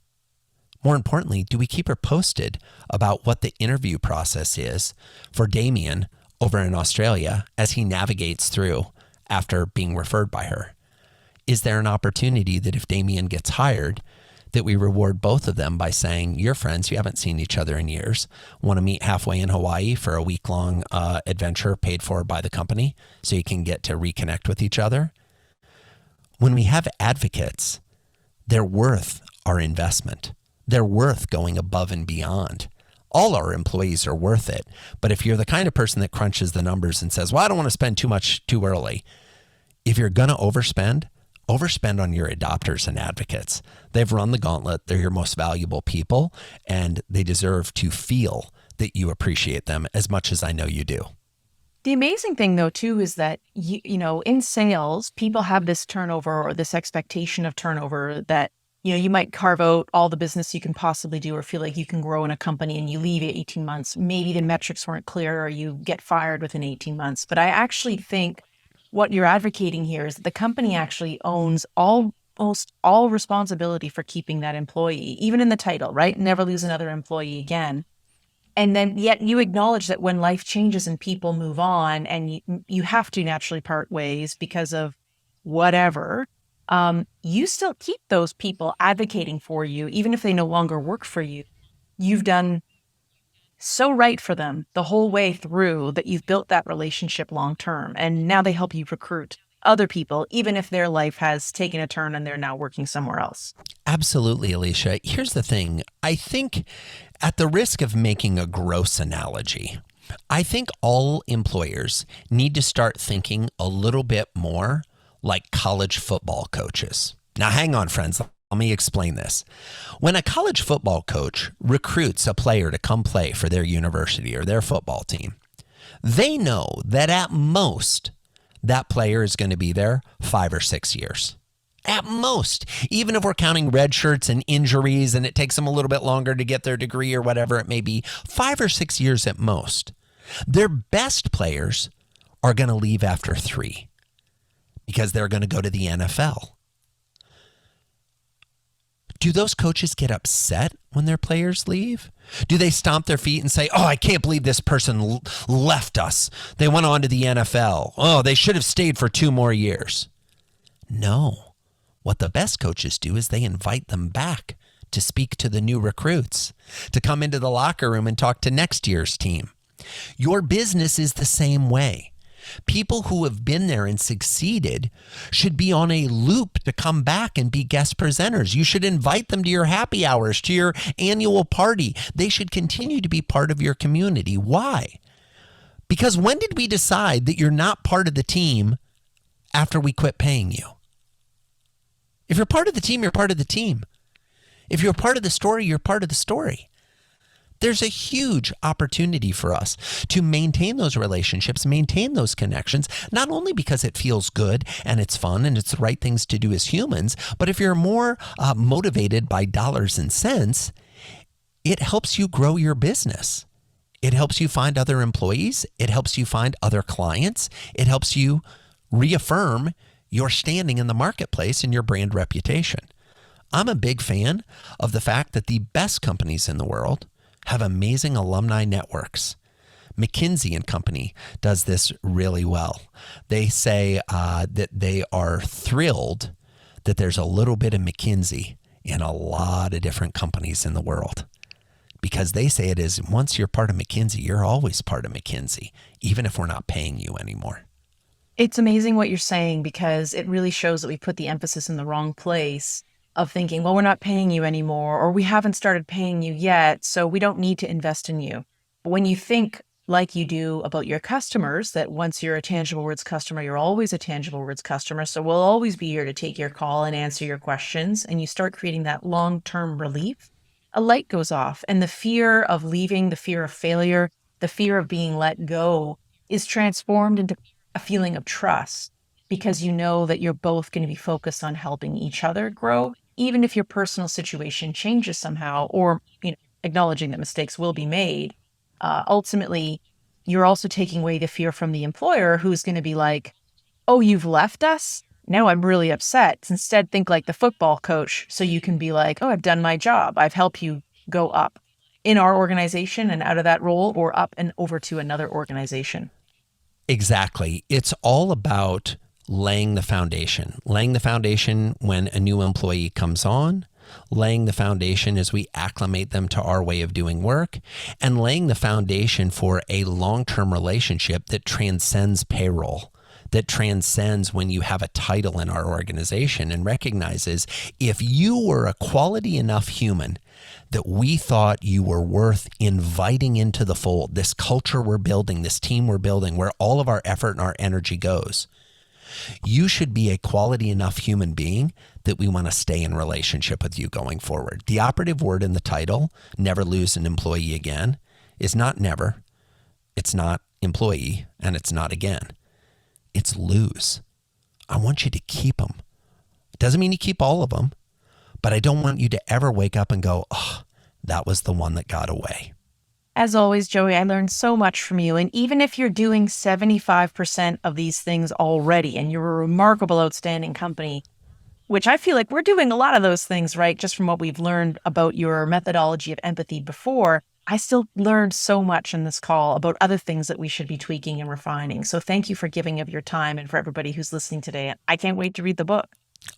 More importantly, do we keep her posted about what the interview process is for Damien over in Australia as he navigates through after being referred by her? Is there an opportunity that if Damien gets hired, that we reward both of them by saying, you're friends, you haven't seen each other in years, want to meet halfway in Hawaii for a week-long adventure paid for by the company so you can get to reconnect with each other? When we have advocates, they're worth our investment. They're worth going above and beyond. All our employees are worth it. But if you're the kind of person that crunches the numbers and says, well, I don't want to spend too much too early. If you're going to overspend on your adopters and advocates. They've run the gauntlet. They're your most valuable people, and they deserve to feel that you appreciate them as much as I know you do. The amazing thing, though, too, is that, in sales, people have this turnover or this expectation of turnover that, you might carve out all the business you can possibly do or feel like you can grow in a company and you leave at 18 months. Maybe the metrics weren't clear or you get fired within 18 months. But I actually think what you're advocating here is that the company actually owns almost all responsibility for keeping that employee, even in the title, right? Never lose another employee again. And then yet you acknowledge that when life changes and people move on and you have to naturally part ways because of whatever, you still keep those people advocating for you, even if they no longer work for you. You've done so right for them the whole way through that you've built that relationship long term. And now they help you recruit other people, even if their life has taken a turn and they're now working somewhere else. Absolutely, Alicia. Here's the thing. I think, at the risk of making a gross analogy, I think all employers need to start thinking a little bit more like college football coaches. Now, hang on, friends. Let me explain this. When a college football coach recruits a player to come play for their university or their football team, they know that at most, that player is going to be there 5 or 6 years. At most, even if we're counting red shirts and injuries and it takes them a little bit longer to get their degree or whatever it may be, 5 or 6 years at most. Their best players are going to leave after 3 because they're going to go to the NFL. Do those coaches get upset when their players leave? Do they stomp their feet and say, oh, I can't believe this person left us. They went on to the NFL. Oh, they should have stayed for 2 more years. No. What the best coaches do is they invite them back to speak to the new recruits, to come into the locker room and talk to next year's team. Your business is the same way. People who have been there and succeeded should be on a loop to come back and be guest presenters. You should invite them to your happy hours, to your annual party. They should continue to be part of your community. Why? Because when did we decide that you're not part of the team after we quit paying you? If you're part of the team, you're part of the team. If you're part of the story, you're part of the story. There's a huge opportunity for us to maintain those relationships, maintain those connections, not only because it feels good and it's fun and it's the right things to do as humans, but if you're more motivated by dollars and cents, it helps you grow your business. It helps you find other employees. It helps you find other clients. It helps you reaffirm your standing in the marketplace and your brand reputation. I'm a big fan of the fact that the best companies in the world have amazing alumni networks. McKinsey and Company does this really well. They say that they are thrilled that there's a little bit of McKinsey in a lot of different companies in the world, because they say it is, once you're part of McKinsey, you're always part of McKinsey, even if we're not paying you anymore. It's amazing what you're saying, because it really shows that we put the emphasis in the wrong place of thinking, well, we're not paying you anymore, or we haven't started paying you yet, so we don't need to invest in you. But when you think like you do about your customers, that once you're a Tangible Words customer, you're always a Tangible Words customer, so we'll always be here to take your call and answer your questions, and you start creating that long-term relief, a light goes off, and the fear of leaving, the fear of failure, the fear of being let go is transformed into a feeling of trust, because you know that you're both going to be focused on helping each other grow, even if your personal situation changes somehow, or acknowledging that mistakes will be made. Ultimately, you're also taking away the fear from the employer, who's going to be like, oh, you've left us? Now I'm really upset. Instead, think like the football coach, so you can be like, oh, I've done my job. I've helped you go up in our organization and out of that role, or up and over to another organization. Exactly. It's all about laying the foundation when a new employee comes on, laying the foundation as we acclimate them to our way of doing work, and laying the foundation for a long-term relationship that transcends payroll, that transcends when you have a title in our organization and recognizes if you were a quality enough human that we thought you were worth inviting into the fold, this culture we're building, this team we're building, where all of our effort and our energy goes, you should be a quality enough human being that we want to stay in relationship with you going forward. The operative word in the title, never lose an employee again, is not never, it's not employee, and it's not again. It's lose. I want you to keep them. It doesn't mean you keep all of them, but I don't want you to ever wake up and go, oh, that was the one that got away. As always, Joey, I learned so much from you. And even if you're doing 75% of these things already and you're a remarkable, outstanding company, which I feel like we're doing a lot of those things, right? Just from what we've learned about your methodology of empathy before, I still learned so much in this call about other things that we should be tweaking and refining. So thank you for giving of your time and for everybody who's listening today. I can't wait to read the book.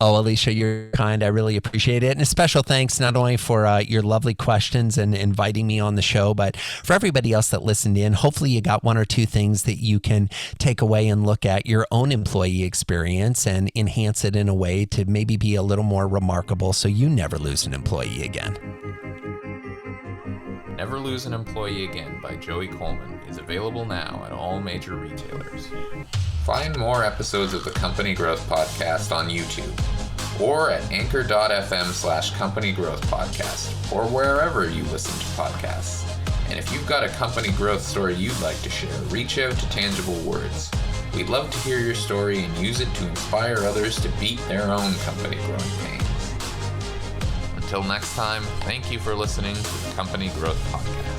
Oh, Alicia, you're kind. I really appreciate it. And a special thanks not only for your lovely questions and inviting me on the show, but for everybody else that listened in. Hopefully you got one or two things that you can take away and look at your own employee experience and enhance it in a way to maybe be a little more remarkable so you never lose an employee again. Never Lose an Employee Again by Joey Coleman is available now at all major retailers. Find more episodes of the Company Growth Podcast on YouTube or at anchor.fm/Company Growth Podcast or wherever you listen to podcasts. And if you've got a company growth story you'd like to share, reach out to Tangible Words. We'd love to hear your story and use it to inspire others to beat their own company growing pains. Until next time, thank you for listening to the Company Growth Podcast.